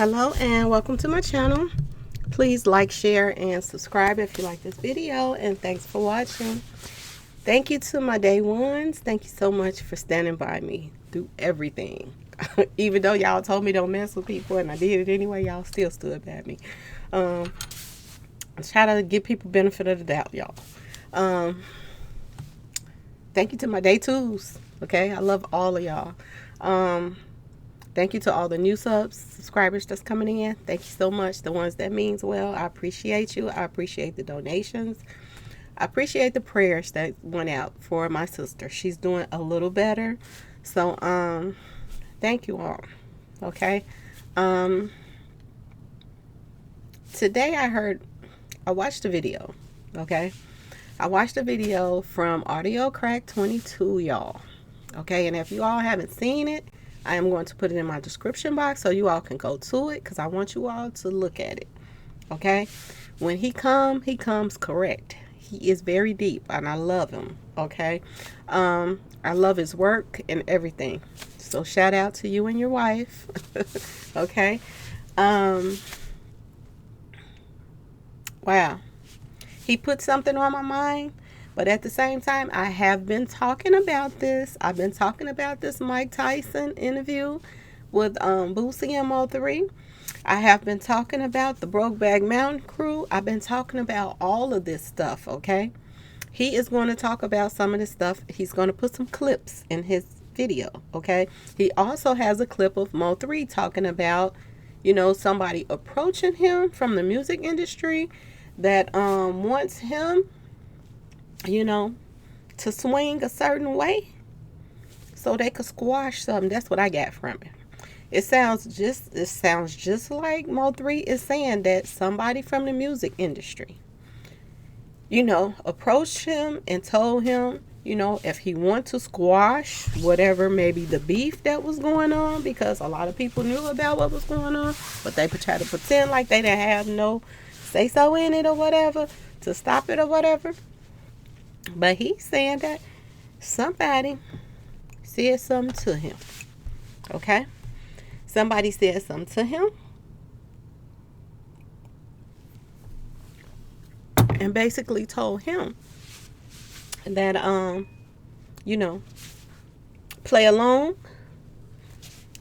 Hello and welcome to my channel. Please like, share, and subscribe if you like this video, and thanks for watching. Thank you to my day ones. Thank you so much for standing by me through everything. Even though y'all told me don't mess with people and I did it anyway, y'all still stood by me. I try to give people benefit of the doubt, y'all. Thank you to my day twos. Okay, I love all of y'all. Thank you to all the new subscribers that's coming in. Thank you so much. The ones that means well. I appreciate you. I appreciate the donations. I appreciate the prayers that went out for my sister. She's doing a little better. So, thank you all. Okay. Today I watched a video. Okay. I watched a video from Audio Crack 22, y'all. Okay. And if you all haven't seen it, I am going to put it in my description box so you all can go to it, because I want you all to look at it. Okay. When he comes correct. He is very deep and I love him. Okay. I love his work and everything. So shout out to you and your wife. Okay. Wow. He put something on my mind. But at the same time, I have been talking about this. I've been talking about this Mike Tyson interview with Boosie and Mo3. I have been talking about the Brokeback Mountain crew. I've been talking about all of this stuff, okay? He is going to talk about some of this stuff. He's going to put some clips in his video, okay? He also has a clip of Mo3 talking about, you know, somebody approaching him from the music industry that wants him, you know, to swing a certain way so they could squash something. That's what I got from it. It sounds just like Mo3 is saying that somebody from the music industry, you know, approached him and told him, you know, if he want to squash whatever, maybe the beef that was going on, because a lot of people knew about what was going on, but they try to pretend like they didn't have no say so in it or whatever to stop it or whatever. But he's saying that somebody said something to him. Okay? Somebody said something to him. And basically told him that, you know, play along.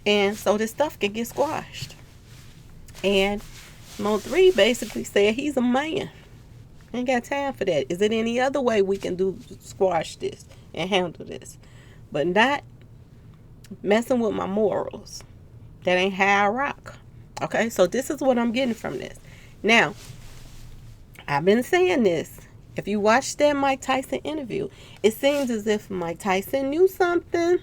And so this stuff can get squashed. And Mo3 basically said he's a man. Ain't got time for that. Is it any other way we can squash this and handle this? But not messing with my morals. That ain't how I rock. Okay, so this is what I'm getting from this. Now, I've been saying this. If you watch that Mike Tyson interview, it seems as if Mike Tyson knew something.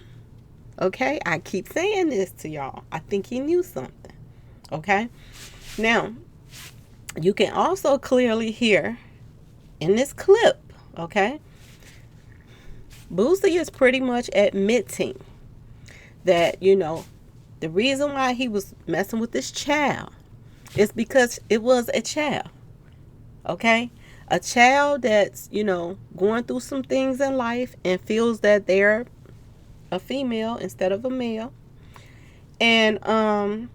Okay, I keep saying this to y'all. I think he knew something. Okay, now, you can also clearly hear in this clip, okay, Boosie is pretty much admitting that, you know, the reason why he was messing with this child is because it was a child, okay? A child that's, you know, going through some things in life and feels that they're a female instead of a male. And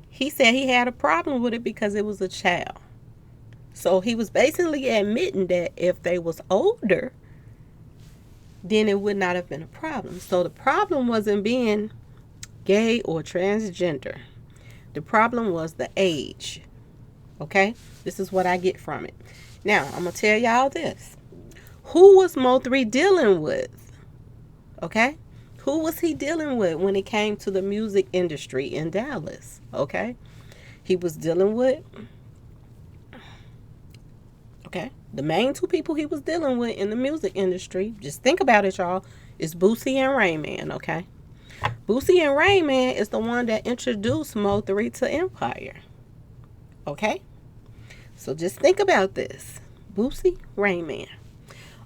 he said he had a problem with it because it was a child. So he was basically admitting that if they was older, then it would not have been a problem. So the problem wasn't being gay or transgender. The problem was the age. Okay? This is what I get from it. Now, I'm going to tell y'all this. Who was Mo3 dealing with? Okay? Who was he dealing with when it came to the music industry in Dallas? Okay? He was dealing with... Okay, the main two people he was dealing with in the music industry, just think about it, y'all, is Boosie and Rain Man, okay? Boosie and Rain Man is the one that introduced Mo3 to Empire, okay? So just think about this. Boosie, Rain Man.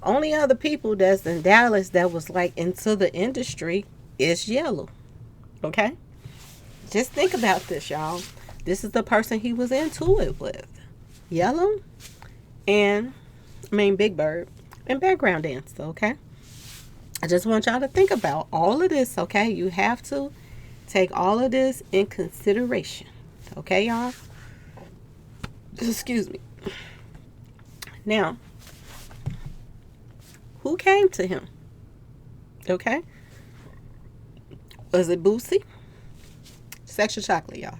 Only other people that's in Dallas that was like into the industry is Yellow, okay? Just think about this, y'all. This is the person he was into it with. Yellow and Big Bird and background dancer, okay? I just want y'all to think about all of this, okay? You have to Take all of this in consideration. Okay, y'all? Excuse me. Now, who came to him? Okay? Was it Boosie? Sexual Chocolate, y'all.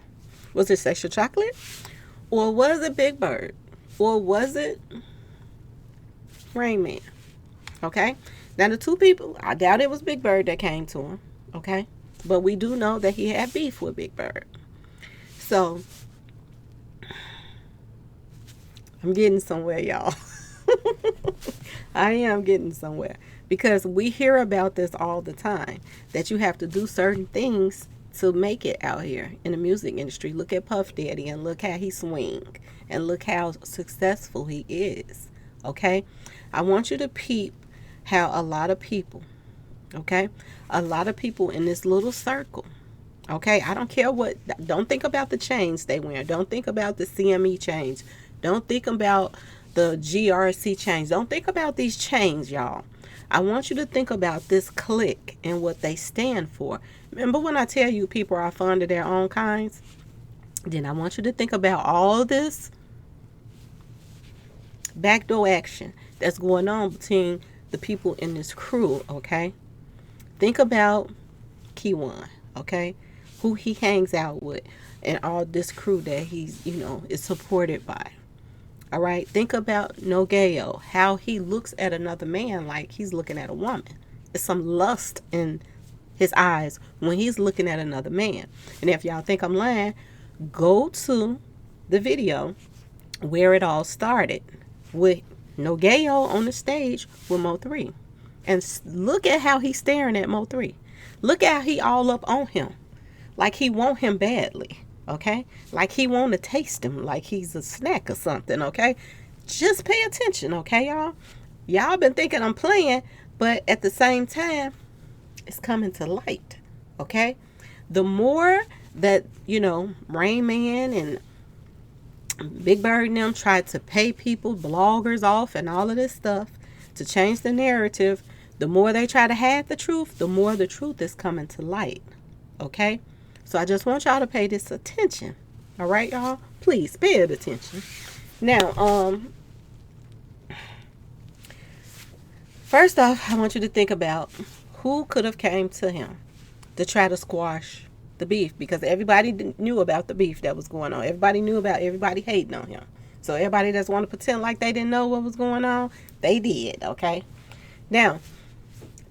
Was it Sexual Chocolate? Or was it Big Bird? Or was it Rain Man? Okay? Now, the two people, I doubt it was Big Bird that came to him. Okay? But we do know that he had beef with Big Bird. So, I'm getting somewhere, y'all. I am getting somewhere. Because we hear about this all the time. That you have to do certain things to make it out here in the music industry. Look at Puff Daddy and look how he swing. And look how successful he is. Okay? I want you to peep how a lot of people, okay? A lot of people in this little circle, okay? I don't care what, don't think about the chains they wear. Don't think about the CME chains. Don't think about the GRC chains. Don't think about these chains, y'all. I want you to think about this clique and what they stand for. Remember when I tell you people are fond of their own kinds? Then I want you to think about all this backdoor action that's going on between the people in this crew, okay? Think about Keyone, okay? Who he hangs out with and all this crew that he's, is supported by. All right? Think about Nogeo, how he looks at another man like he's looking at a woman. There's some lust in his eyes when he's looking at another man. And if y'all think I'm lying, go to the video where it all started with Nogeo on the stage with Mo3. And look at how he's staring at Mo3. Look at how he all up on him. Like he want him badly. Okay? Like he want to taste him like he's a snack or something. Okay? Just pay attention. Okay, y'all? Y'all been thinking I'm playing. But at the same time, it's coming to light. Okay? The more that, Rain Man and Big Bird and them tried to pay people, bloggers off and all of this stuff to change the narrative, the more they try to hide the truth, the more the truth is coming to light. Okay? So I just want y'all to pay this attention. All right, y'all? Please pay it attention. Now, first off, I want you to think about who could have came to him to try to squash the beef, because everybody knew about the beef that was going on. Everybody knew about everybody hating on him. So everybody that's want to pretend like they didn't know what was going on, they did, okay? Now,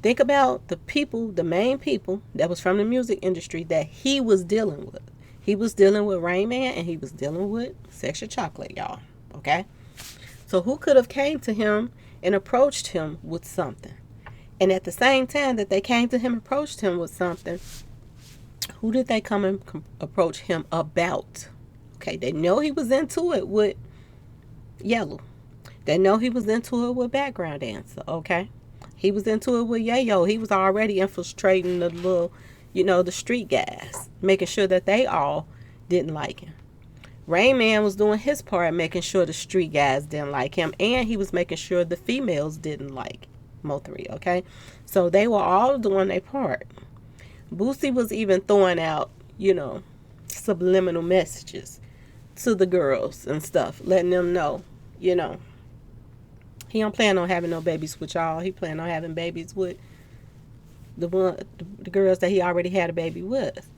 think about the people, the main people that was from the music industry that he was dealing with. He was dealing with Rain Man and he was dealing with Sexual Chocolate, y'all, okay? So who could have came to him and approached him with something? And at the same time that they came to him and approached him with something, who did they come and approach him about? Okay, they know he was into it with Yellow. They know he was into it with Background Dancer, okay? He was into it with Yayo. He was already infiltrating the little, the street guys, making sure that they all didn't like him. Rain Man was doing his part, making sure the street guys didn't like him, and he was making sure the females didn't like Mo3, okay? So they were all doing their part. Boosie was even throwing out, subliminal messages to the girls and stuff, letting them know, he don't plan on having no babies with y'all. He plan on having babies with the girls that he already had a baby with.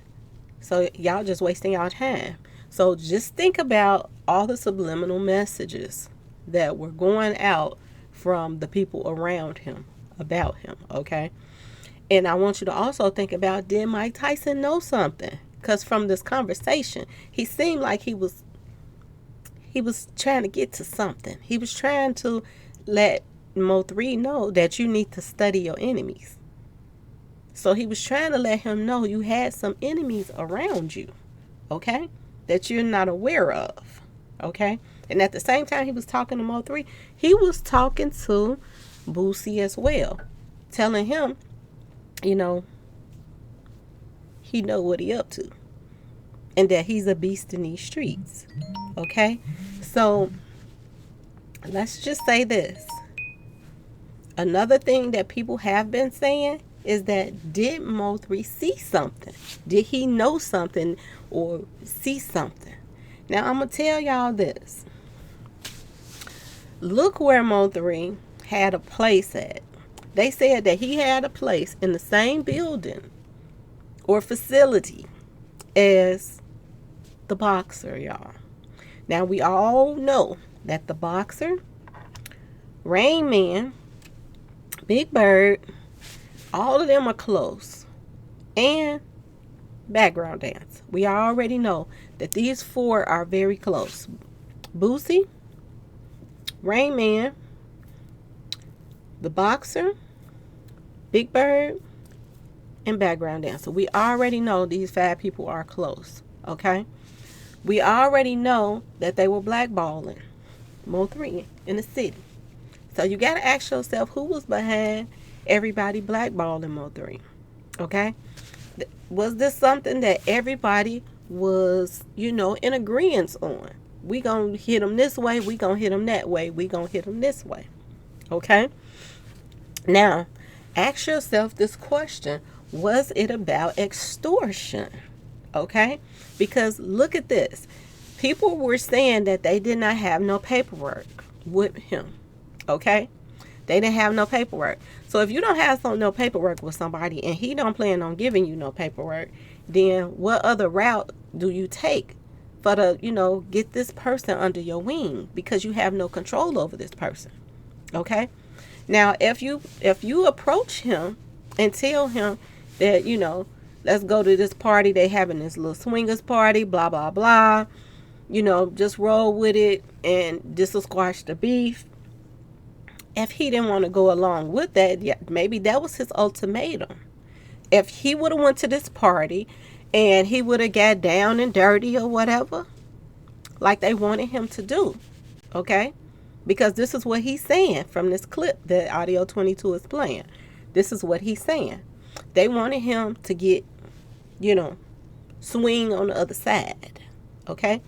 So y'all just wasting y'all time. So just think about all the subliminal messages that were going out from the people around him about him, okay? And I want you to also think about, did Mike Tyson know something? Because from this conversation, he seemed like he was trying to get to something. He was trying to let Mo3 know that you need to study your enemies. So he was trying to let him know you had some enemies around you, okay, that you're not aware of, okay? And at the same time he was talking to Mo3, he was talking to Boosie as well, telling him, he know what he up to, and that he's a beast in these streets, okay? So let's just say this. Another thing that people have been saying is that did Mo3 see something? Did he know something or see something? Now I'm going to tell y'all this. Look where Mo3 had a place at. They said that he had a place in the same building or facility as the boxer, y'all. Now we all know that the boxer, Rain Man, Big Bird, all of them are close. And background dance. We already know that these four are very close. Boosie, Rain Man, the boxer, Big Bird, and background dancer. We already know these 5 people are close. Okay? We already know that they were blackballing Mo3 in the city. So you got to ask yourself who was behind everybody blackballing Mo3. Okay? Was this something that everybody was, in agreement on? We gonna hit them this way, we gonna hit them that way, we gonna hit them this way. Okay? Now, ask yourself this question. Was it about extortion? Okay? Because look at this. People were saying that they did not have no paperwork with him. Okay? They didn't have no paperwork. So if you don't have no paperwork with somebody and he don't plan on giving you no paperwork, then what other route do you take for to, get this person under your wing? Because you have no control over this person. Okay? Now, if you approach him and tell him that, let's go to this party, they having this little swingers party, blah, blah, blah, just roll with it and this will squash the beef. If he didn't want to go along with that, yeah, maybe that was his ultimatum. If he would have went to this party and he would have got down and dirty or whatever, like they wanted him to do, okay? Because this is what he's saying from this clip that Audio 22 is playing. This is what he's saying. They wanted him to get, swing on the other side, okay?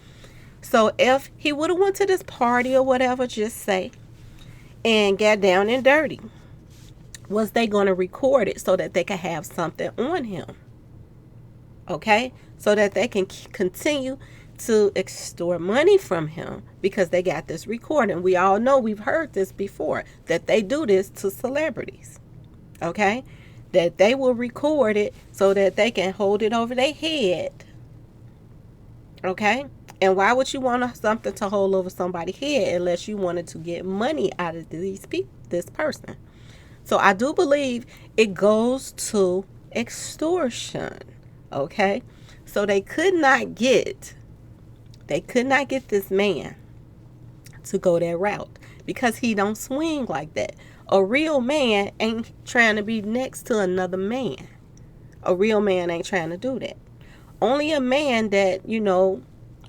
So if he would have went to this party or whatever, just say, and got down and dirty, was they going to record it so that they could have something on him? Okay? So that they can continue to extort money from him because they got this recording. We all know, we've heard this before, that they do this to celebrities. Okay? That they will record it so that they can hold it over their head. Okay? And why would you want something to hold over somebody's head unless you wanted to get money out of this person? So I do believe it goes to extortion. Okay? So they could not get this man to go that route because he don't swing like that. A real man ain't trying to be next to another man. A real man ain't trying to do that. Only a man that,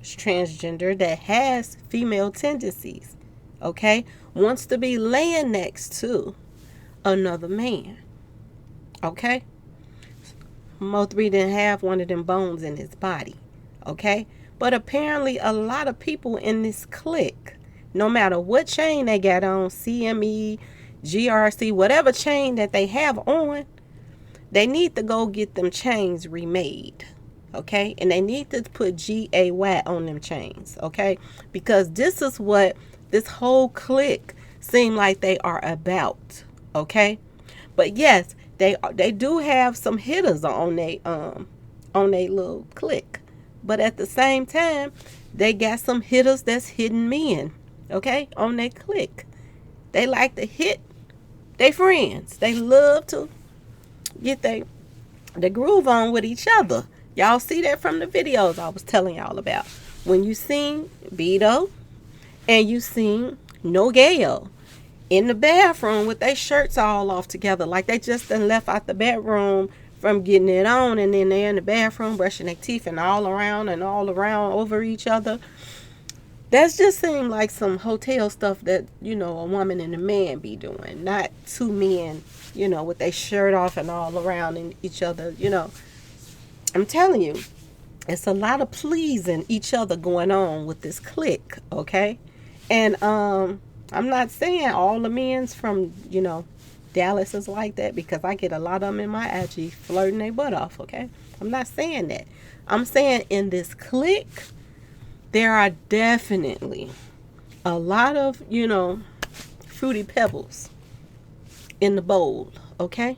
transgender, that has female tendencies, okay, wants to be laying next to another man. Okay? Mo3 didn't have one of them bones in his body. Okay? But apparently a lot of people in this clique, no matter what chain they got on, CME, GRC, whatever chain that they have on, they need to go get them chains remade. Okay? And they need to put GAY on them chains. Okay? Because this is what this whole clique seem like they are about. Okay? But yes, they do have some hitters on they little clique. But at the same time, they got some hitters that's hitting men. Okay? On their clique. They like to hit their friends. They love to get the groove on with each other. Y'all see that from the videos I was telling y'all about. When you seen Beto and you seen Nogale in the bathroom with their shirts all off together, like they just done left out the bedroom from getting it on, and then they're in the bathroom brushing their teeth and all around over each other. That's just seemed like some hotel stuff that, a woman and a man be doing. Not two men, with their shirt off and all around in each other, I'm telling you, it's a lot of pleasing each other going on with this clique, okay? And I'm not saying all the men's from, Dallas is like that, because I get a lot of them in my IG flirting their butt off, okay? I'm not saying that. I'm saying in this clique, there are definitely a lot of, fruity pebbles in the bowl, okay?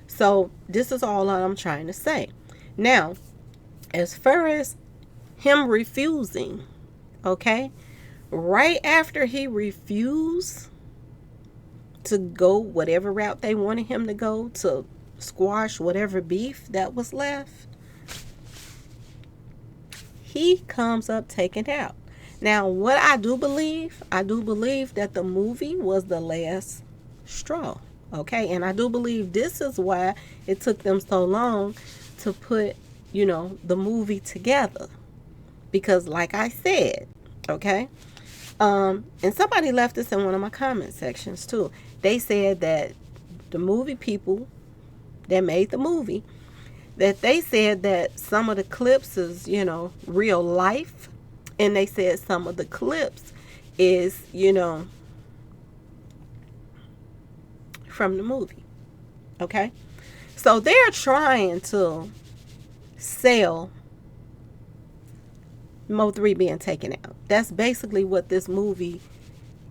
So this is all I'm trying to say. Now, as far as him refusing, okay, right after he refused to go whatever route they wanted him to go to squash whatever beef that was left, he comes up taken out. Now, what I do believe that the movie was the last straw, okay? And I do believe this is why it took them so long to put, the movie together. Because like I said, okay, and somebody left this in one of my comment sections too. They said that the movie people that made the movie, that they said that some of the clips is, real life. And they said some of the clips is, from the movie. Okay? So they're trying to sell Mo3 being taken out. That's basically what this movie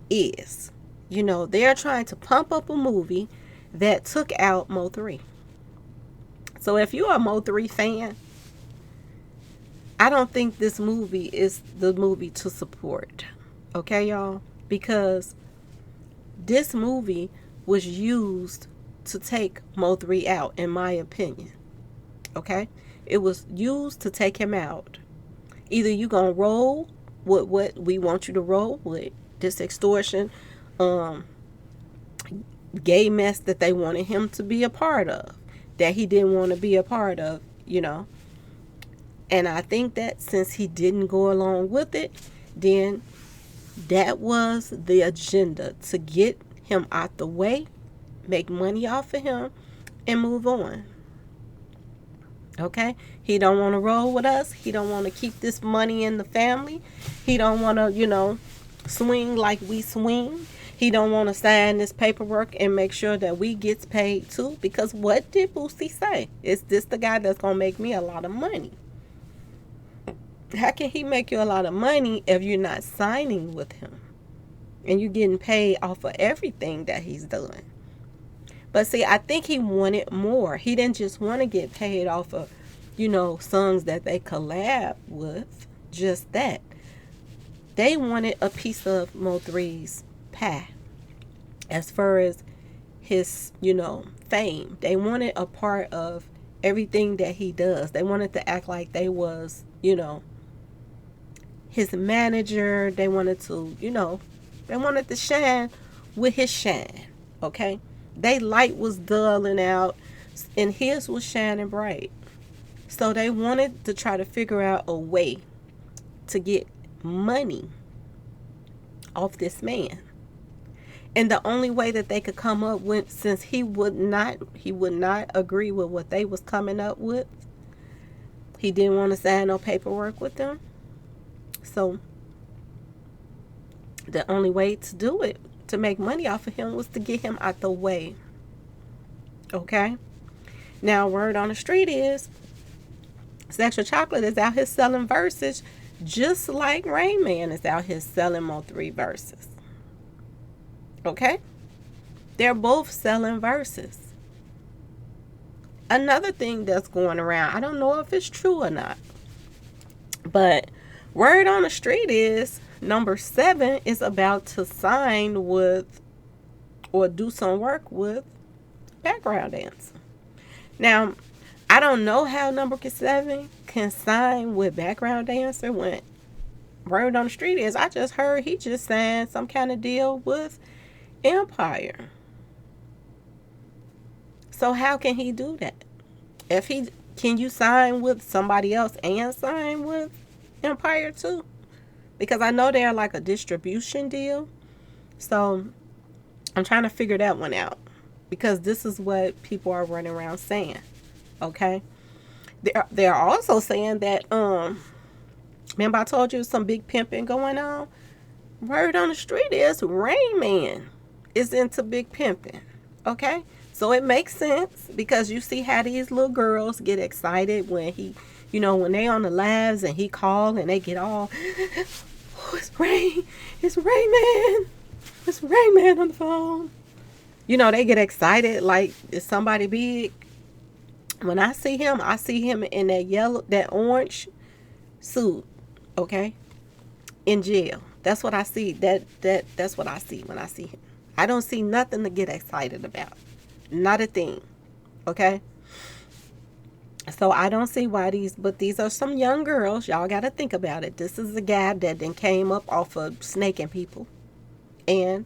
is. They're trying to pump up a movie that took out Mo3. So if you're a Mo3 fan, I don't think this movie is the movie to support. Okay, y'all? Because this movie was used to take Mo3 out, in my opinion. Okay? It was used to take him out. Either you gonna roll with what we want you to roll with, this extortion, gay mess that they wanted him to be a part of, that he didn't want to be a part of, And I think that since he didn't go along with it, then that was the agenda, to get him out the way, make money off of him, and move on. Okay? He don't want to roll with us. He don't want to keep this money in the family. He don't want to, swing like we swing. He don't want to sign this paperwork and make sure that we gets paid too. Because what did Boosie say? Is this the guy that's going to make me a lot of money? How can he make you a lot of money if you're not signing with him and you're getting paid off of everything that he's doing? But see, I think he wanted more. He didn't just want to get paid off of, songs that they collab with. Just that. They wanted a piece of Mo3's pie as far as his, fame. They wanted a part of everything that he does. They wanted to act like they was, his manager. They wanted to, they wanted to shine with his shine. Okay? They light was dulling out and his was shining bright. So they wanted to try to figure out a way to get money off this man. And the only way that they could come up with, since he would not agree with what they was coming up with, he didn't want to sign no paperwork with them. So the only way to do it, to make money off of him, was to get him out the way. Okay? Now, word on the street is Sexual Chocolate is out here selling verses just like Rain Man is out here selling Mo3 verses. Okay? They're both selling verses. Another thing that's going around, I don't know if it's true or not, but word on the street is number 7 is about to sign with or do some work with background dancer. Now, I don't know how number 7 can sign with background dancer when word on the street is, I just heard he just signed some kind of deal with Empire. So how can he do that? Can you sign with somebody else and sign with Empire too? Because I know they're like a distribution deal. So I'm trying to figure that one out. Because this is what people are running around saying. Okay? They're also saying that, remember I told you some big pimping going on? Word on the street is Rain Man is into big pimping. Okay? So it makes sense because you see how these little girls get excited when he, when they on the lives and he call and they get all, oh, it's Rain. It's Rayman. It's Rayman on the phone. They get excited like it's somebody big. When I see him in that orange suit, okay, in jail. That's what I see. That's what I see when I see him. I don't see nothing to get excited about. Not a thing. Okay? So I don't see why these are some young girls. Y'all got to think about it. This is a guy that then came up off of snaking people. And,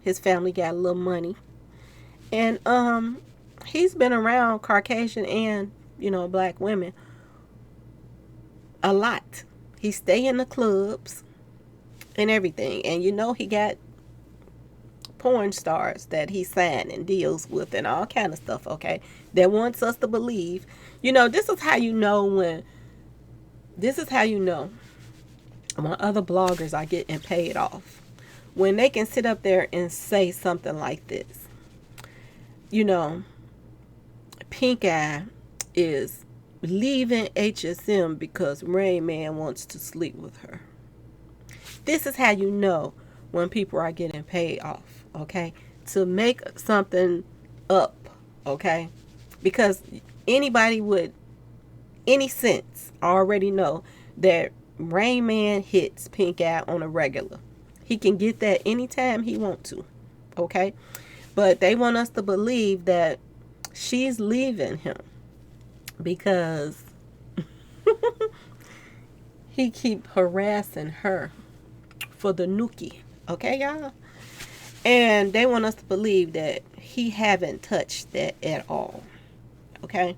his family got a little money. And he's been around Caucasian and, black women a lot. He stay in the clubs and everything. And he got porn stars that he signed and deals with and all kind of stuff, okay? That wants us to believe. This is how you know when other bloggers are getting paid off. When they can sit up there and say something like this. Pink Eye is leaving HSM because Rain Man wants to sleep with her. This is how you know when people are getting paid off, okay? To make something up, okay? Because anybody with any sense already know that Rain Man hits Pink Eye on a regular. He can get that anytime he want to, okay? But they want us to believe that she's leaving him because he keep harassing her for the nookie. Okay, y'all? And they want us to believe that he haven't touched that at all. Okay?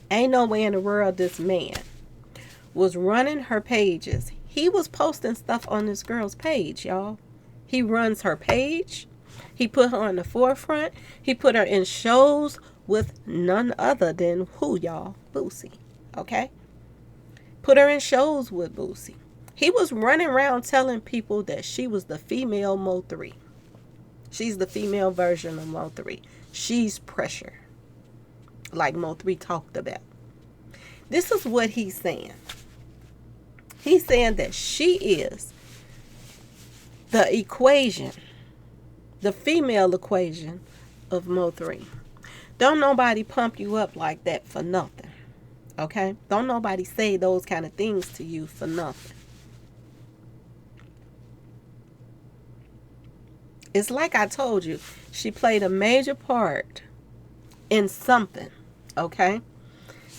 Ain't no way in the world this man was running her pages. He was posting stuff on this girl's page, y'all. He runs her page. He put her on the forefront. He put her in shows with none other than who, y'all? Boosie. Okay? Put her in shows with Boosie. He was running around telling people that she was the female Mo3. She's the female version of Mo3. She's pressure. Like Mo3 talked about. This is what he's saying. He's saying that she is the equation, the female equation of Mo3. Don't nobody pump you up like that for nothing. Okay? Don't nobody say those kind of things to you for nothing. It's like I told you, she played a major part in something, okay?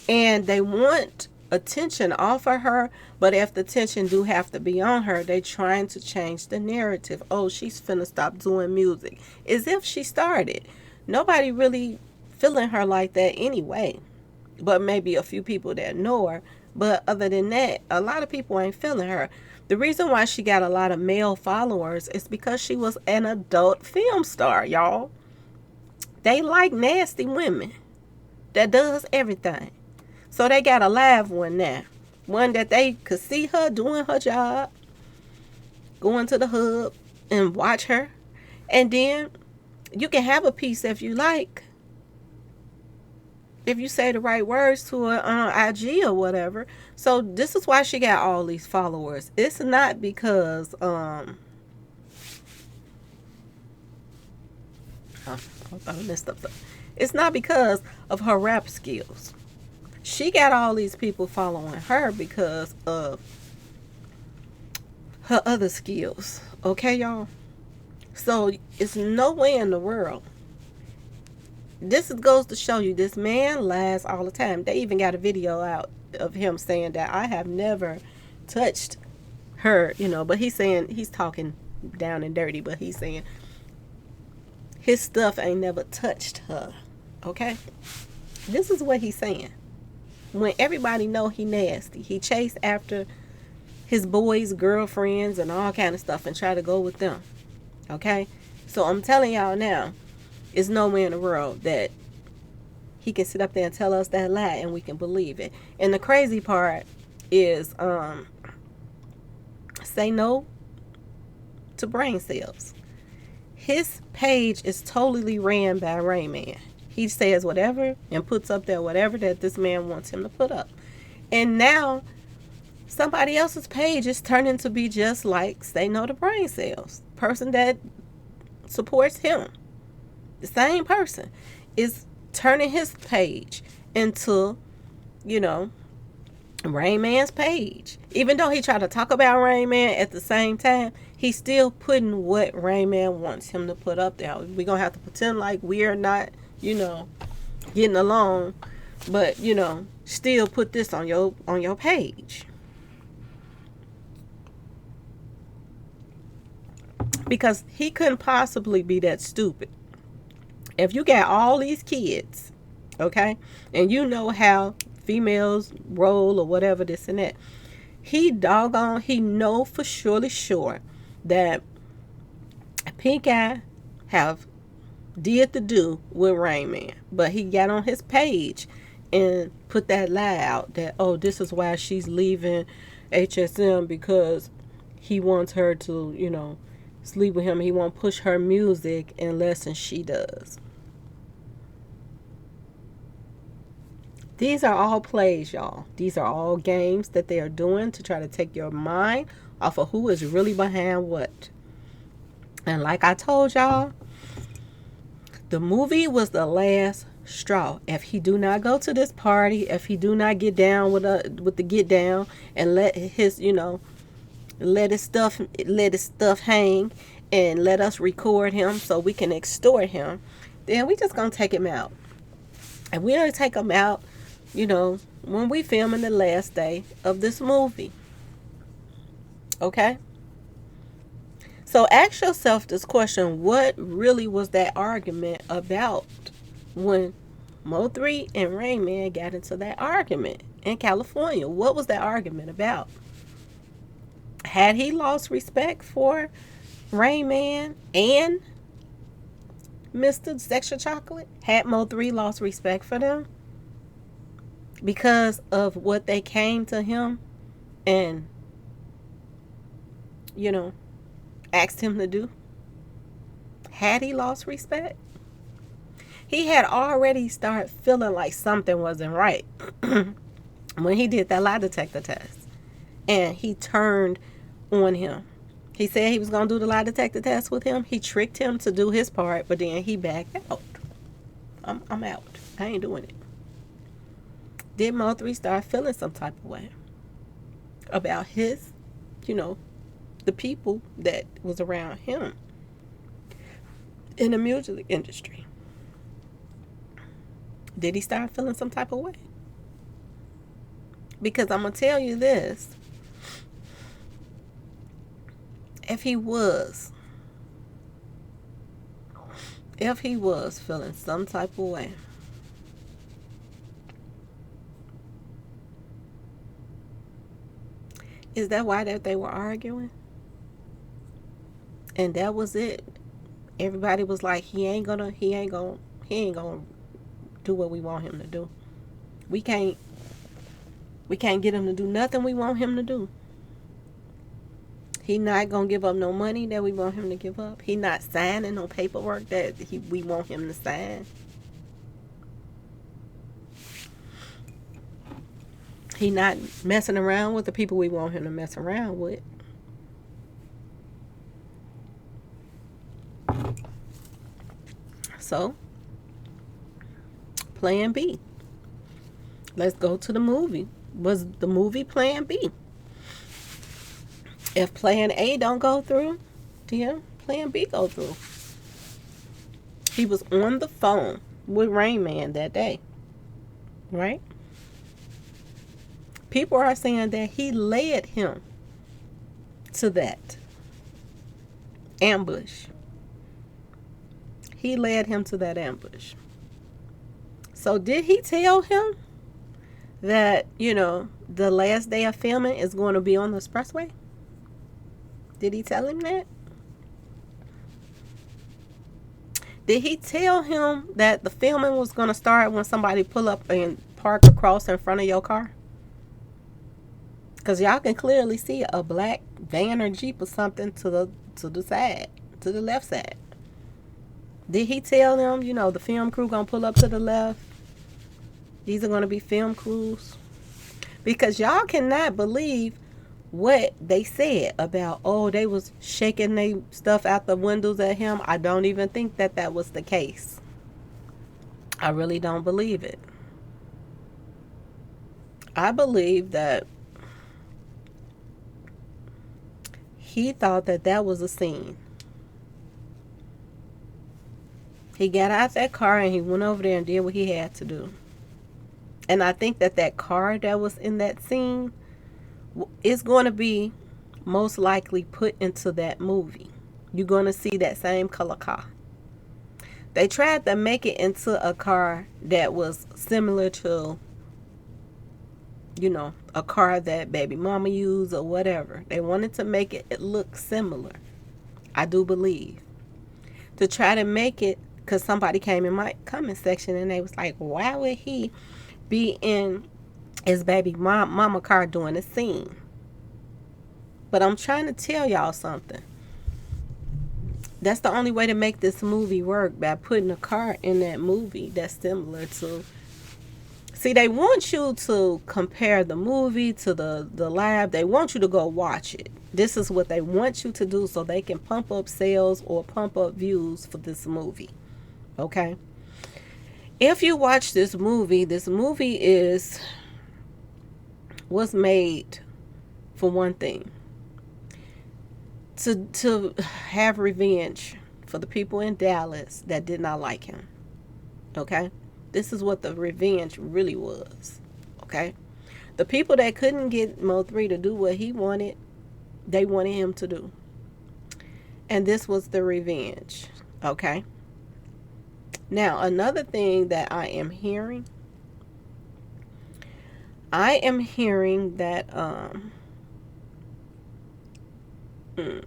And they want attention off of her, but if the attention do have to be on her, they trying to change the narrative. Oh, she's finna stop doing music. As if she started. Nobody really feeling her like that anyway. But maybe a few people that know her. But other than that, a lot of people ain't feeling her. The reason why she got a lot of male followers is because she was an adult film star, y'all. They like nasty women that does everything. So they got a live one now. One that they could see her doing her job, going to the hub and watch her. And then you can have a piece if you like. If you say the right words to her on IG or whatever. So this is why she got all these followers. It's not because I messed up. It's not because of her rap skills. She got all these people following her because of her other skills. Okay, y'all? So it's no way in the world. This goes to show you this man lies all the time. They even got a video out of him saying that I have never touched her, but he's saying, he's talking down and dirty, but he's saying his stuff ain't never touched her. Okay? This is what he's saying. When everybody know he nasty, he chased after his boys' girlfriends and all kind of stuff and try to go with them. Okay? So I'm telling y'all now, it's nowhere in the world that he can sit up there and tell us that lie and we can believe it. And the crazy part is say no to brain cells. His page is totally ran by Rayman. He says whatever and puts up there whatever that this man wants him to put up. And now somebody else's page is turning to be just like Say No to Brain Cells. Person that supports him. The same person is turning his page into, you know, Rain Man's page. Even though he tried to talk about Rain Man at the same time, he's still putting what Rain Man wants him to put up there. We're going to have to pretend like we're not, you know, getting along, but, you know, still put this on your page. Because he couldn't possibly be that stupid. If you got all these kids, okay, and you know how females roll or whatever, this and that, he know for surely sure that Pink Eye have did the do with Rain Man. But he got on his page and put that lie out that, oh, this is why she's leaving HSM, because he wants her to, you know, sleep with him. He won't push her music unless and she does. These are all plays, y'all. These are all games that they are doing to try to take your mind off of who is really behind what. And like I told y'all, the movie was the last straw. If he do not go to this party, if he do not get down with the get down and let his, you know, let his stuff hang and let us record him so we can extort him, then we just gonna take him out. And we're gonna take him out, you know, when we filming the last day of this movie. Okay? So ask yourself this question: what really was that argument about when Mo3 and Rain Man got into that argument in California? What was that argument about? Had he lost respect for Rain Man and Mr. Sexual Chocolate? Had Mo3 lost respect for them because of what they came to him and, you know, asked him to do? Had he lost respect? He had already started feeling like something wasn't right when he did that lie detector test. And he turned on him. He said he was going to do the lie detector test with him. He tricked him to do his part, but then he backed out. I'm out. I ain't doing it. Did Mo3 start feeling some type of way about his, you know, the people that was around him in the music industry? Did he start feeling some type of way? Because I'm going to tell you this. If he was feeling some type of way, is that why that they were arguing? And that was it. Everybody was like, he ain't gonna do what we want him to do. We can't get him to do nothing we want him to do. He not gonna give up no money that we want him to give up. He not signing no paperwork that we want him to sign. He not messing around with the people we want him to mess around with. So, plan B. Let's go to the movie. Was the movie plan B? If plan A don't go through, then plan B go through. He was on the phone with Rain Man that day, right? People are saying that he led him to that ambush. He led him to that ambush. So did he tell him that, you know, the last day of filming is going to be on the expressway? Did he tell him that? Did he tell him that the filming was going to start when somebody pull up and park across in front of your car? Because y'all can clearly see a black van or Jeep or something to the side, to the left side. Did he tell them, the film crew gonna pull up to the left? These are gonna be film crews? Because y'all cannot believe what they said about, oh, they was shaking their stuff out the windows at him. I don't even think that was the case. I really don't believe it. I believe that he thought that was a scene. He got out that car and he went over there and did what he had to do. And I think that car that was in that scene is going to be most likely put into that movie. You're going to see that same color car. They tried to make it into a car that was similar to, a car that baby mama used or whatever. They wanted to make it look similar. I do believe. To try to make it, because somebody came in my comment section and they was like, why would he be in his baby mama car doing a scene? But I'm trying to tell y'all something. That's the only way to make this movie work, by putting a car in that movie that's similar to. See, they want you to compare the movie to the lab. They want you to go watch it. This is what they want you to do so they can pump up sales or pump up views for this movie. Okay? If you watch this movie was made for one thing. To have revenge for the people in Dallas that did not like him. Okay? This is what the revenge really was. Okay? The people that couldn't get Mo3 to do what he wanted, they wanted him to do. And this was the revenge. Okay? Now, another thing that I am hearing that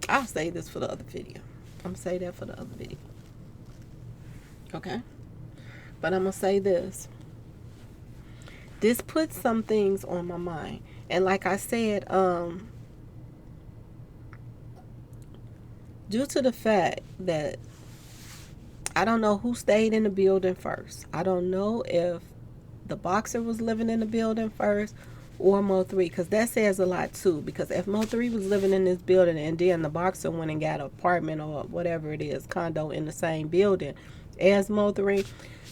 I'll say this for the other video. I'm going to say that for the other video. Okay? But I'm going to say this. This puts some things on my mind. And like I said, due to the fact that I don't know who stayed in the building first. I don't know if the boxer was living in the building first or Mo3, because that says a lot too. Because if Mo3 was living in this building and then the boxer went and got an apartment or whatever it is, condo in the same building as Mo3,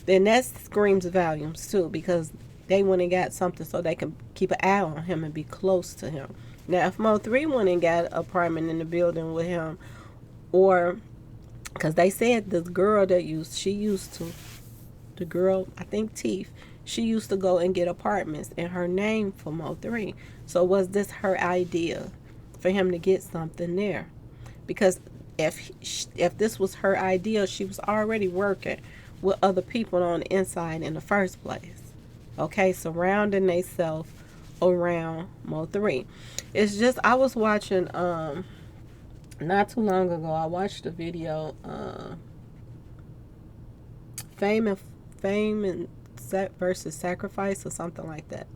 then that screams volumes too, because they went and got something so they can keep an eye on him and be close to him. Now, if Mo3 went and got an apartment in the building with him, or because they said the girl the girl, I think Teeth, she used to go and get apartments in her name for Mo3. So was this her idea for him to get something there? Because if this was her idea, she was already working with other people on the inside in the first place. Okay, surrounding themselves around Mo3. It's just, I was watching not too long ago, I watched a video, Fame and versus Sacrifice or something like that.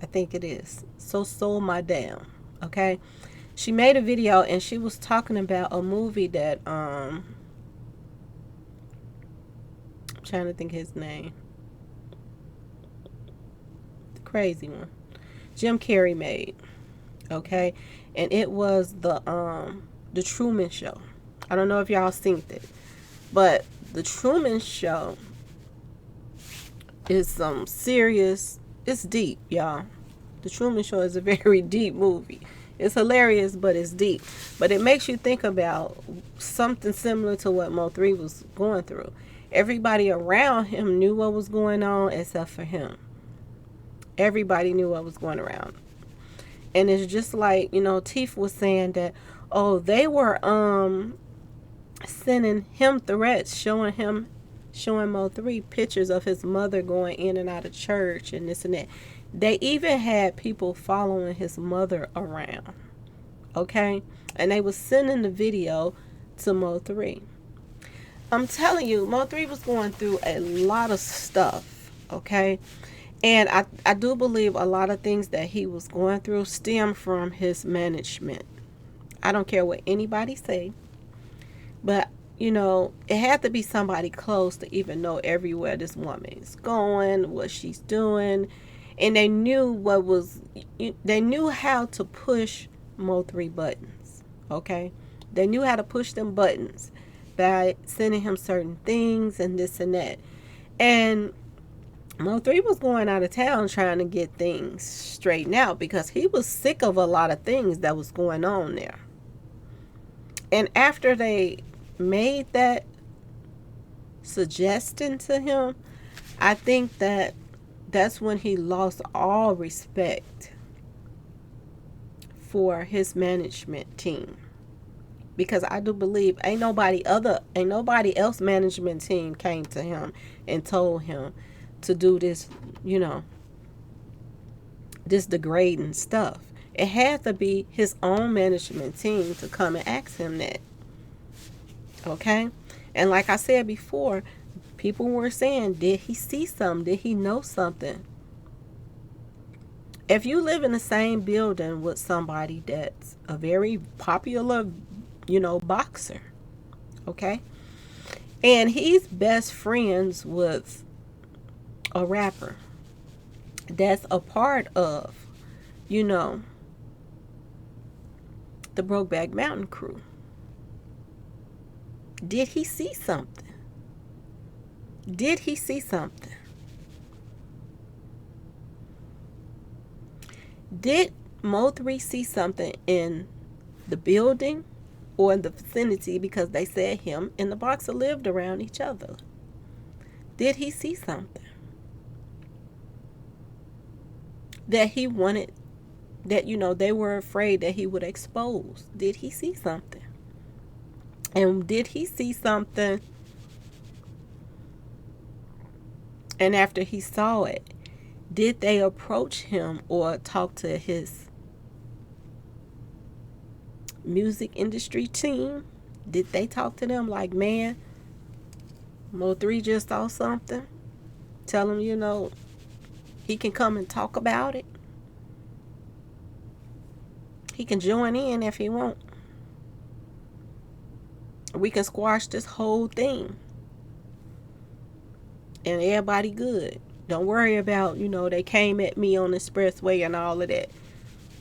I think it is. So my damn. Okay. She made a video and she was talking about a movie that I'm trying to think his name. The crazy one. Jim Carrey made. Okay. And it was the Truman Show. I don't know if y'all seen it, but the Truman Show is some serious. It's deep, y'all. The Truman Show is a very deep movie. It's hilarious, but it's deep. But it makes you think about something similar to what Mo3 was going through. Everybody around him knew what was going on except for him. Everybody knew what was going around. And it's just like, Teef was saying that, oh, they were sending him threats, showing Mo3 pictures of his mother going in and out of church and this and that. They even had people following his mother around. Okay? And they was sending the video to Mo3. I'm telling you, Mo3 was going through a lot of stuff. Okay? And I do believe a lot of things that he was going through stem from his management. I don't care what anybody say. But, it had to be somebody close to even know everywhere this woman is going, what she's doing. And they knew they knew how to push Mo3 buttons. Okay? They knew how to push them buttons by sending him certain things and this and that. And Mo3 was going out of town trying to get things straightened out because he was sick of a lot of things that was going on there. And after they made that suggestion to him, I think that's when he lost all respect for his management team. Because I do believe ain't nobody else management team came to him and told him to do this, this degrading stuff. It had to be his own management team to come and ask him that. Okay? And like I said before, people were saying, did he see something? Did he know something? If you live in the same building with somebody that's a very popular, boxer, okay? And he's best friends with a rapper that's a part of, the Brokeback Mountain crew. Did he see something? Did he see something? Did Mo3 see something in the building or in the vicinity, because they said him and the boxer lived around each other? Did he see something that he wanted, that, they were afraid that he would expose? Did he see something? And did he see something, and after he saw it, did they approach him or talk to his music industry team? Did they talk to them like, man, Mo3 just saw something? Tell him, he can come and talk about it. He can join in if he wants. We can squash this whole thing. And everybody good. Don't worry about, they came at me on the expressway and all of that.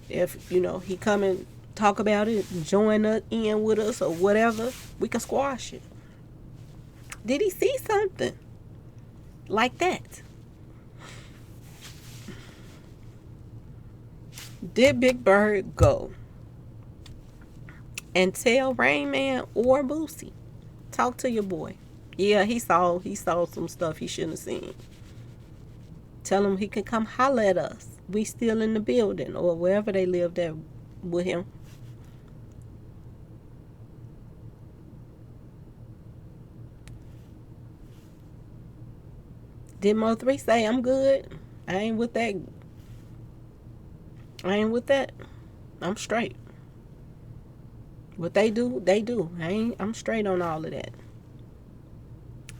If, he come and talk about it and join in with us or whatever, we can squash it. Did he see something like that? Did Big Bird go and tell Rain Man or Boosie, talk to your boy? Yeah, he saw some stuff he shouldn't have seen. Tell him he can come holler at us. We still in the building or wherever they lived at with him. Did Mo3 say, I'm good? I ain't with that. I'm straight. What they do, they do. I'm straight on all of that.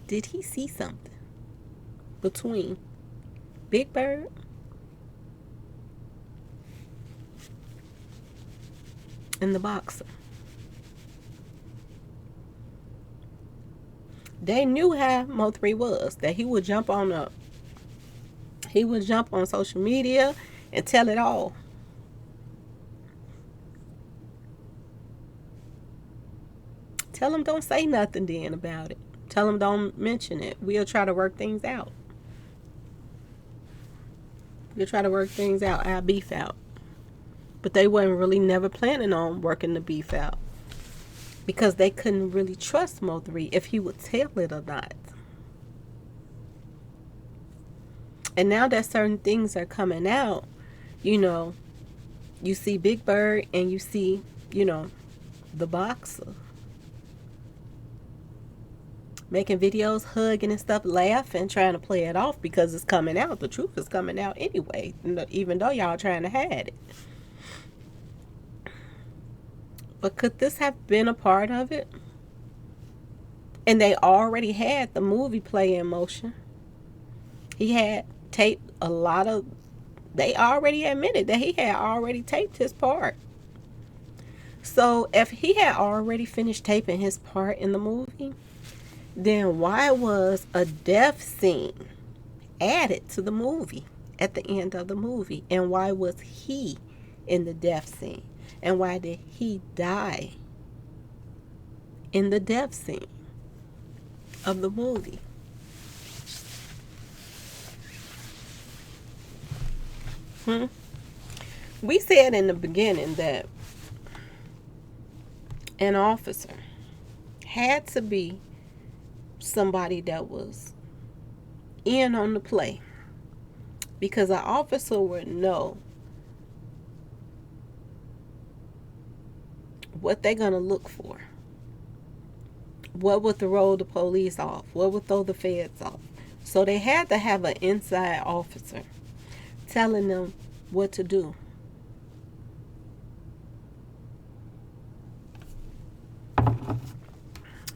Did he see something between Big Bird and the boxer? They knew how Mo3 was, that he would jump on social media and tell it all. Tell him don't say nothing then about it. Tell him don't mention it. We'll try to work things out. Our beef out. But they weren't really never planning on working the beef out, because they couldn't really trust Mo3 if he would tell it or not. And now that certain things are coming out, you see Big Bird and you see, the boxer making videos, hugging and stuff, laughing, trying to play it off because it's coming out. The truth is coming out anyway, even though y'all trying to hide it. But could this have been a part of it? And they already had the movie play in motion. He had taped they already admitted that he had already taped his part. So if he had already finished taping his part in the movie, then why was a death scene added to the movie at the end of the movie? And why was he in the death scene? And why did he die in the death scene of the movie? We said in the beginning that an officer had to be somebody that was in on the play, because an officer would know what they're going to look for, what would throw the police off, what would throw the feds off. So they had to have an inside officer telling them what to do.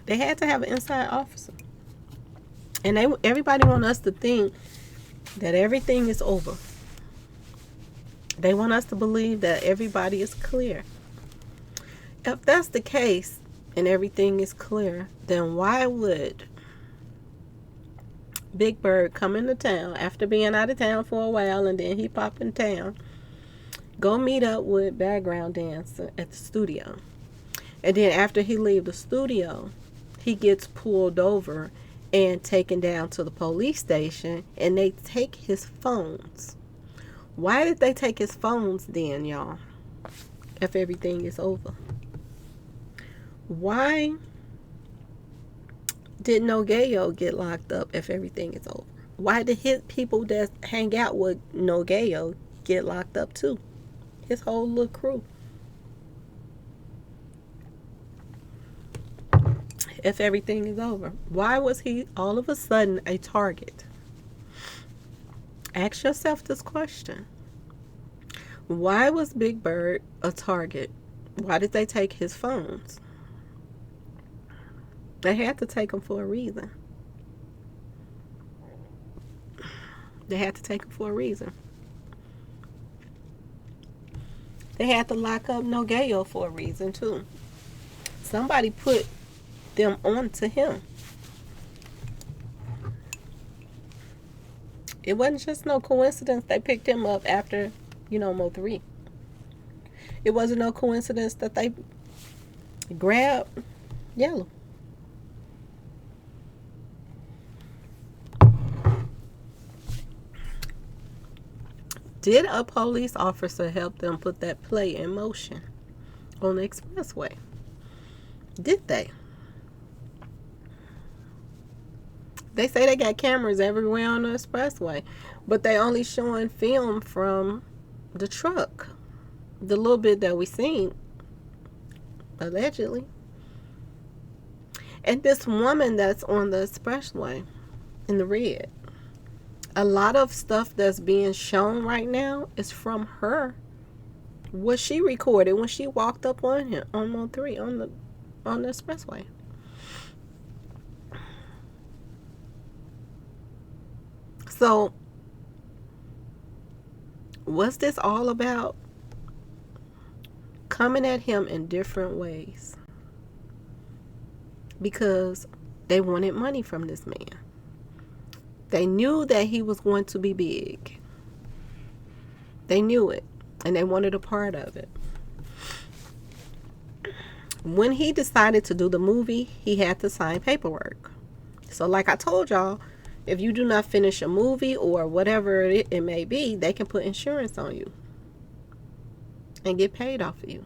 They had to have an inside officer. And everybody want us to think that everything is over. They want us to believe that everybody is clear. If that's the case and everything is clear, then why would Big Bird come into town after being out of town for a while, and then he pop in town, go meet up with background dancer at the studio, and then after he leave the studio, he gets pulled over and taken down to the police station, and they take his phones? Why did they take his phones then, y'all, if everything is over? Why did Nogeo get locked up if everything is over? Why did his people that hang out with Nogeo get locked up too? His whole little crew. If everything is over, why was he all of a sudden a target? Ask yourself this question. Why was Big Bird a target? Why did they take his phones? They had to take him for a reason. They had to take him for a reason. They had to lock up Nogeo for a reason too. Somebody put them on to him. It wasn't just no coincidence they picked him up after, Mo3. It wasn't no coincidence that they grabbed Yellow. Did a police officer help them put that play in motion on the expressway? Did they? They say they got cameras everywhere on the expressway, but they only showing film from the truck. The little bit that we seen, allegedly. And this woman that's on the expressway in the red, a lot of stuff that's being shown right now is from her. What she recorded when she walked up on him on Mo3 on the expressway. So, what's this all about? Coming at him in different ways. Because they wanted money from this man. They knew that he was going to be big. They knew it. And they wanted a part of it. When he decided to do the movie, he had to sign paperwork. So like I told y'all, if you do not finish a movie or whatever it may be, they can put insurance on you and get paid off of you.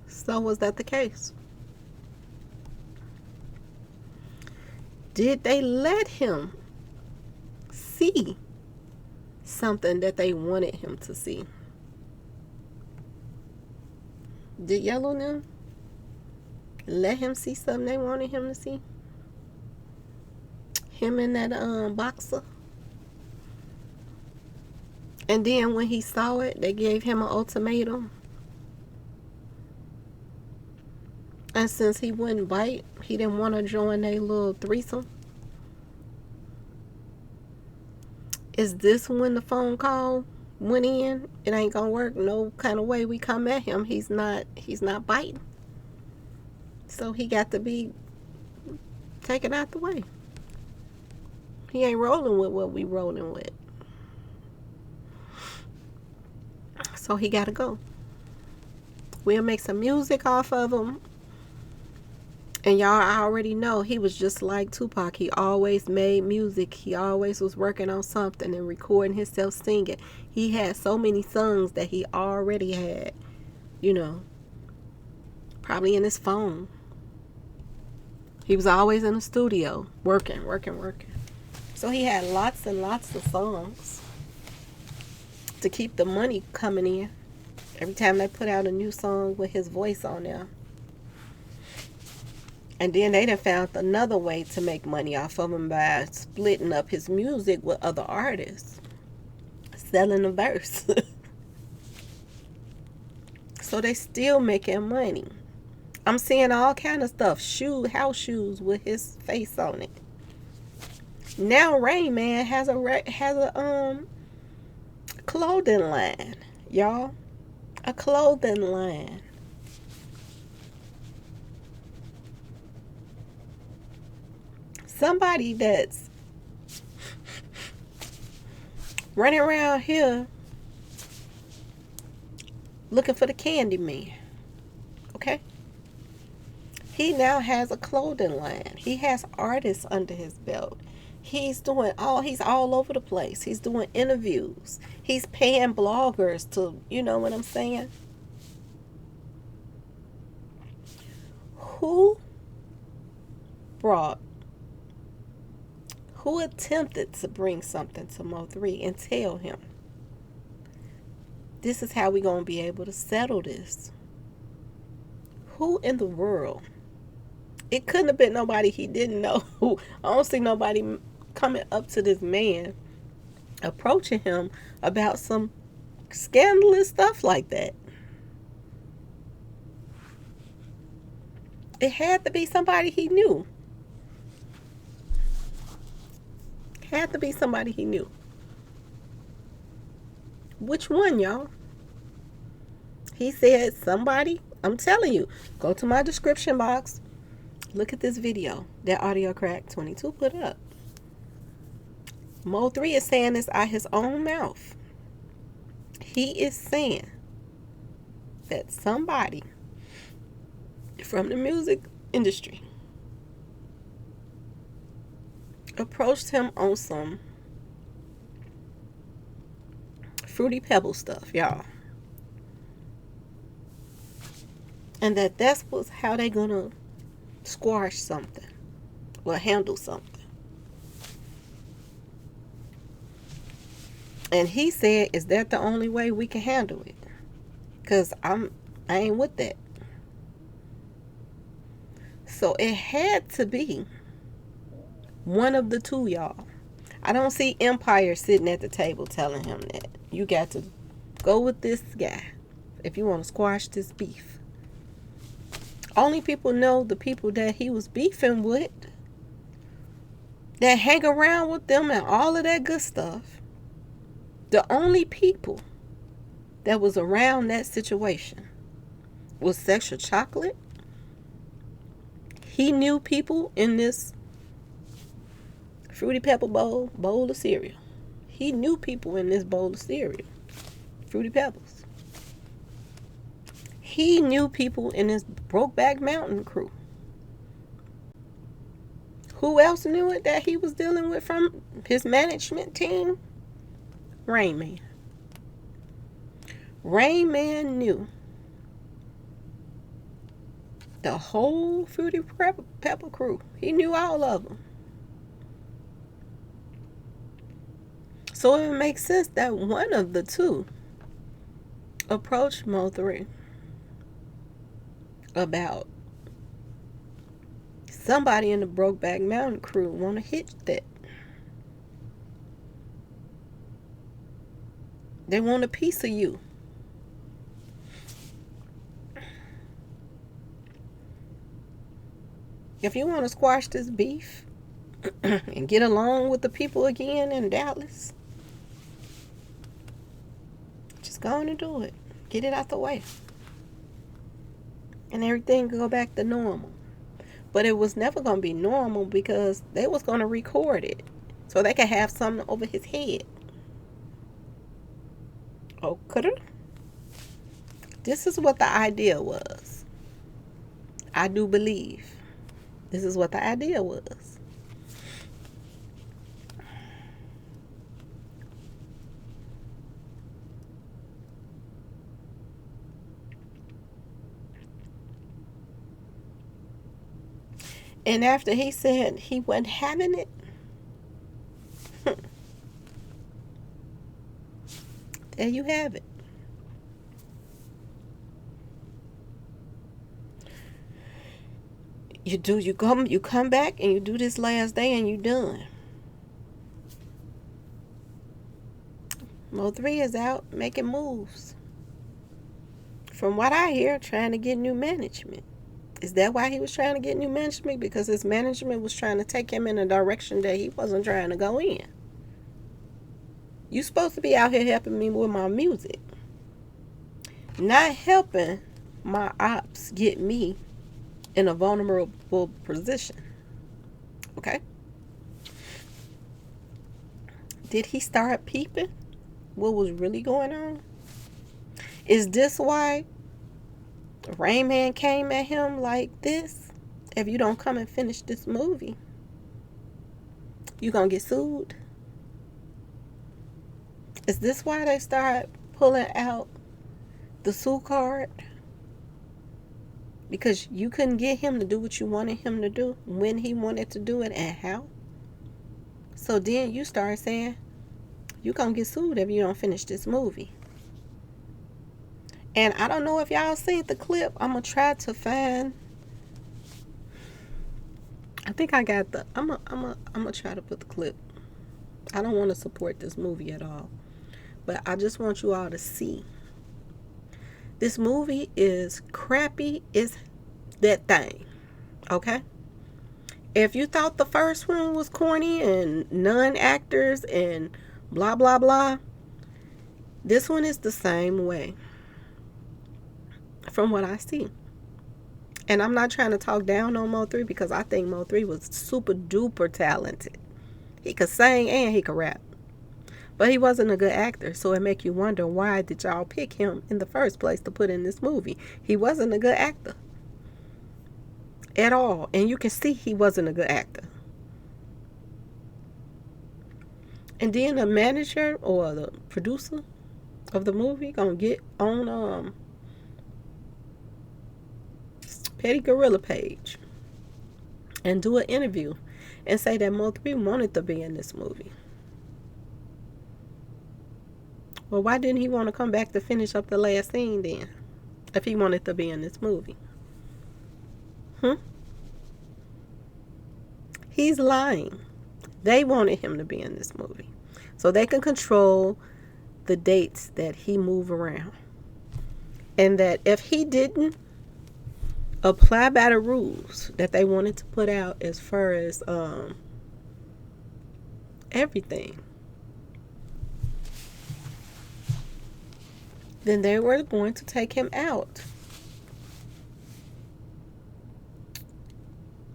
So was that the case? Did they let him see something that they wanted him to see? Did Yellow now let him see something they wanted him to see? Him and that boxer. And then when he saw it, they gave him an ultimatum. And since he wouldn't bite, he didn't want to join a little threesome. Is this when the phone call went in? It ain't gonna work. No kind of way we come at him. He's not biting. So he got to be taken out the way. He ain't rolling with what we rolling with. So he gotta go. We'll make some music off of him. And y'all already know he was just like Tupac. He always made music. He always was working on something and recording himself singing. He had so many songs that he already had, probably in his phone. He was always in the studio working. So he had lots and lots of songs to keep the money coming in. Every time they put out a new song with his voice on there. And then they done found another way to make money off of him by splitting up his music with other artists. Selling a verse. So they still making money. I'm seeing all kind of stuff. House shoes with his face on it. Now Rain Man has a clothing line, y'all. A clothing line. Somebody that's running around here looking for the candy man. Okay? He now has a clothing line. He has artists under his belt. He's all over the place. He's doing interviews. He's paying bloggers to, you know what I'm saying? Who attempted to bring something to Mo3 and tell him, this is how we're going to be able to settle this? Who in the world? It couldn't have been nobody he didn't know. I don't see nobody coming up to this man, approaching him about some scandalous stuff like that. It had to be somebody he knew. Had to be somebody he knew. Which one, y'all? He said somebody. I'm telling you, go to my description box. Look at this video that Audio Crack 22 put up. Mo3 is saying this out his own mouth. He is saying that somebody from the music industry approached him on some Fruity Pebble stuff, y'all. And that's how they gonna squash something or handle something. And he said, is that the only way we can handle it? Because I ain't with that. So it had to be one of the two, y'all. I don't see Empire sitting at the table telling him that. You got to go with this guy if you want to squash this beef. Only people know the people that he was beefing with, that hang around with them and all of that good stuff. The only people that was around that situation was Sexual Chocolate. He knew people in this Fruity Pebble bowl of cereal. He knew people in this bowl of cereal. Fruity Pebbles. He knew people in his Brokeback Mountain crew. Who else knew it that he was dealing with from his management team? Rain Man. Rain Man knew the whole Fruity Pebble crew. He knew all of them. So it makes sense that one of the two approached Mo3 about somebody in the Brokeback Mountain crew want to hit that. They want a piece of you. If you want to squash this beef and get along with the people again in Dallas, just go on and do it. Get it out the way. And everything can go back to normal. But it was never going to be normal because they was going to record it so they could have something over his head. Okay. This is what the idea was. I do believe this is what the idea was. And after he said he wasn't having it, there you have it. You come back and you do this last day and you done. Mo3 is out making moves. From what I hear, trying to get new management. Is that why he was trying to get new management? Because his management was trying to take him in a direction that he wasn't trying to go in. You supposed to be out here helping me with my music, not helping my ops get me in a vulnerable position. Okay? Did he start peeping what was really going on? Is this why Rain Man came at him like this? If you don't come and finish this movie, you gonna get sued? Is this why they start pulling out the sue card? Because you couldn't get him to do what you wanted him to do, when he wanted to do it, and how. So then you start saying, you're going to get sued if you don't finish this movie. And I don't know if y'all seen the clip. I'm going to try to find. I think I got the. I'm going to try to put the clip. I don't want to support this movie at all. But I just want you all to see. This movie is crappy as that thing. Okay? If you thought the first one was corny and non-actors and blah, blah, blah, this one is the same way. From what I see. And I'm not trying to talk down on Mo3 because I think Mo3 was super duper talented. He could sing and he could rap. But he wasn't a good actor, so it make you wonder, why did y'all pick him in the first place to put in this movie? He wasn't a good actor at all, and you can see he wasn't a good actor. And then the manager or the producer of the movie gonna get on Petty Gorilla page and do an interview and say that Mo3 wanted to be in this movie. Well, why didn't he want to come back to finish up the last scene then? If he wanted to be in this movie. He's lying. They wanted him to be in this movie. So they can control the dates that he move around. And that if he didn't apply by the rules that they wanted to put out as far as everything, then they were going to take him out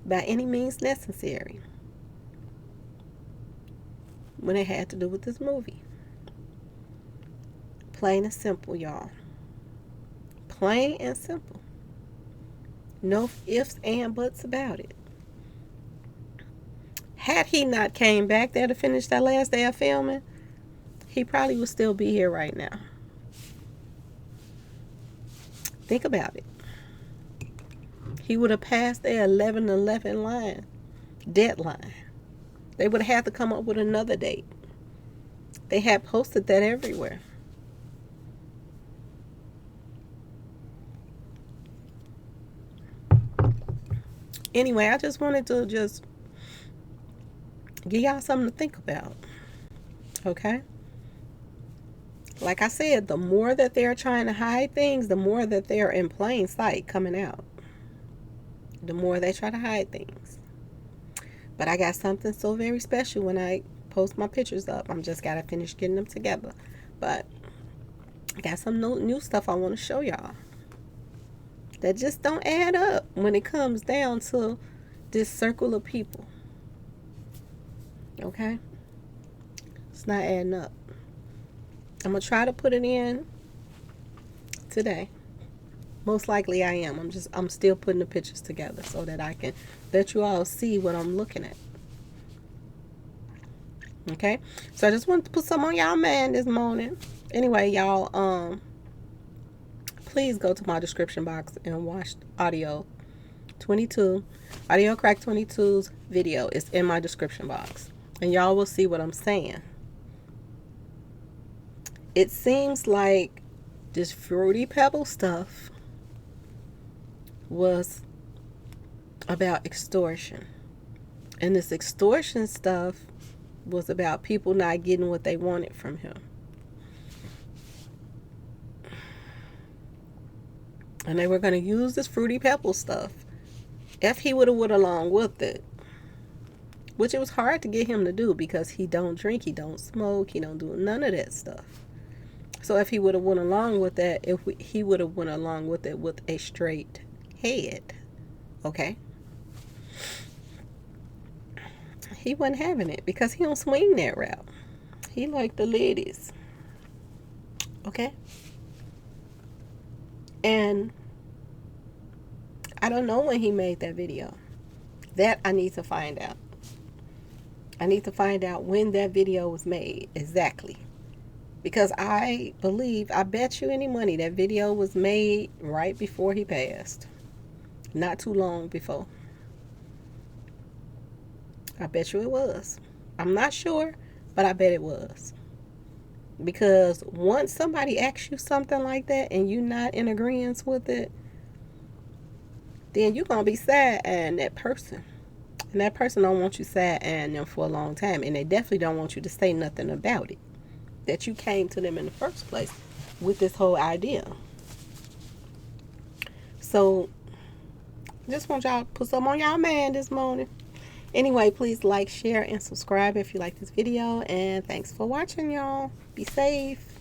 by any means necessary when it had to do with this movie. Plain and simple, y'all. Plain and simple. No ifs and buts about it. Had he not came back there to finish that last day of filming, he probably would still be here right now. Think about it. He would have passed their 11/11 deadline. They would have had to come up with another date. They had posted that everywhere. Anyway, I just wanted to just give y'all something to think about. Okay? Like I said, the more that they're trying to hide things, the more that they're in plain sight coming out. the more they try to hide things. But I got something so very special when I post my pictures up. I'm just gotta finish getting them together. But I got some new stuff I want to show y'all that just don't add up when it comes down to this circle of people. Okay? It's not adding up. I'm going to try to put it in today. Most likely I am. I'm still putting the pictures together so that I can let you all see what I'm looking at. Okay? So I just wanted to put some on y'all mind this morning. Anyway, y'all, please go to my description box and watch Audio Crack 22's video. It's in my description box. And y'all will see what I'm saying. It seems like this Fruity Pebble stuff was about extortion. And this extortion stuff was about people not getting what they wanted from him. And they were going to use this Fruity Pebble stuff. If he would have went along with it, which it was hard to get him to do because he don't drink, he don't smoke, he don't do none of that stuff. So if he would have went along with that, he would have went along with it with a straight head. Okay? He wasn't having it because he don't swing that route. He like the ladies. Okay? And I don't know when he made that video. That I need to find out. I need to find out when that video was made exactly. Because I bet you any money that video was made right before he passed. Not too long before. I bet you it was. I'm not sure, but I bet it was. Because once somebody asks you something like that and you're not in agreement with it, then you're going to be sad-eyeing that person. And that person don't want you sad-eyeing them for a long time. And they definitely don't want you to say nothing about it. That you came to them in the first place with this whole idea. So, just want y'all to put something on y'all mind this morning. Anyway, please like, share, and subscribe if you like this video. And thanks for watching, y'all. Be safe.